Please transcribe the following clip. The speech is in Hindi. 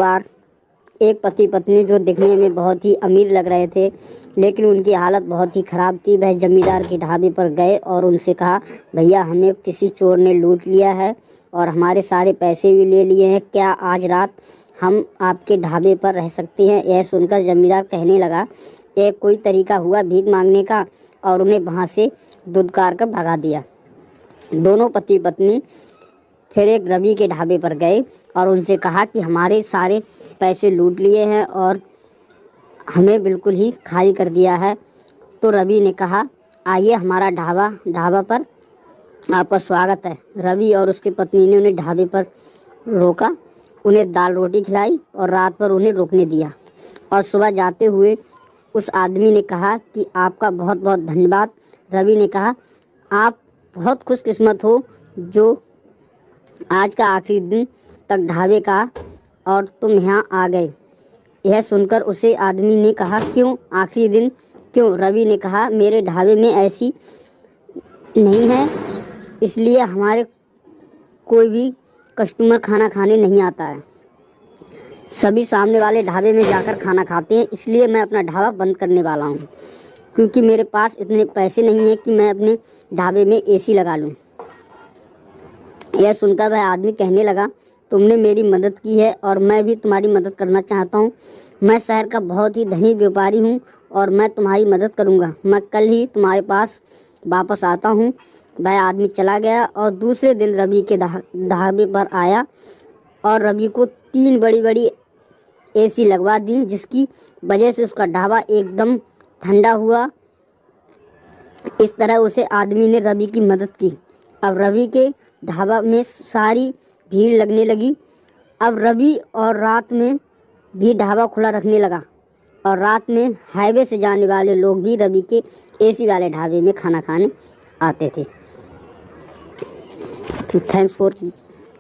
बार एक पति पत्नी जो दिखने में बहुत ही अमीर लग रहे थे, लेकिन उनकी हालत बहुत ही ख़राब थी, वह जमींदार के ढाबे पर गए और उनसे कहा, भैया हमें किसी चोर ने लूट लिया है और हमारे सारे पैसे भी ले लिए हैं, क्या आज रात हम आपके ढाबे पर रह सकते हैं। यह सुनकर जमींदार कहने लगा, एक कोई तरीका हुआ भीख मांगने का, और उन्हें वहाँ से धुतकार कर भगा दिया। दोनों पति पत्नी फिर एक रवि के ढाबे पर गए और उनसे कहा कि हमारे सारे पैसे लूट लिए हैं और हमें बिल्कुल ही खाली कर दिया है। तो रवि ने कहा, आइए हमारा ढाबा पर आपका स्वागत है। रवि और उसकी पत्नी ने उन्हें ढाबे पर रोका, उन्हें दाल रोटी खिलाई और रात पर उन्हें रुकने दिया। और सुबह जाते हुए उस आदमी ने कहा कि आपका बहुत बहुत धन्यवाद। रवि ने कहा, आप बहुत खुशकिस्मत हो जो आज का आखिरी दिन तक ढाबे का और तुम यहाँ आ गए। यह सुनकर उसे आदमी ने कहा, क्यों आखिरी दिन क्यों? रवि ने कहा, मेरे ढाबे में ऐसी नहीं है, इसलिए हमारे कोई भी कस्टमर खाना खाने नहीं आता है। सभी सामने वाले ढाबे में जाकर खाना खाते हैं, इसलिए मैं अपना ढाबा बंद करने वाला हूँ, क्योंकि मेरे पास इतने पैसे नहीं हैं कि मैं अपने ढाबे में एसी लगा लूँ। यह सुनकर वह आदमी कहने लगा, तुमने मेरी मदद की है और मैं भी तुम्हारी मदद करना चाहता हूँ। मैं शहर का बहुत ही धनी व्यापारी हूँ और मैं तुम्हारी मदद करूँगा। मैं कल ही तुम्हारे पास वापस आता हूँ। वह आदमी चला गया और दूसरे दिन रवि के ढाबे पर आया और रवि को 3 बड़ी बड़ी एसी लगवा दी, जिसकी वजह से उसका ढाबा एकदम ठंडा हुआ। इस तरह उसे आदमी ने रवि की मदद की। अब रवि के ढाबा में सारी भीड़ लगने लगी। अब रवि और रात में भी ढाबा खुला रखने लगा और रात में हाईवे से जाने वाले लोग भी रवि के एसी वाले ढाबे में खाना खाने आते थे। Thanks for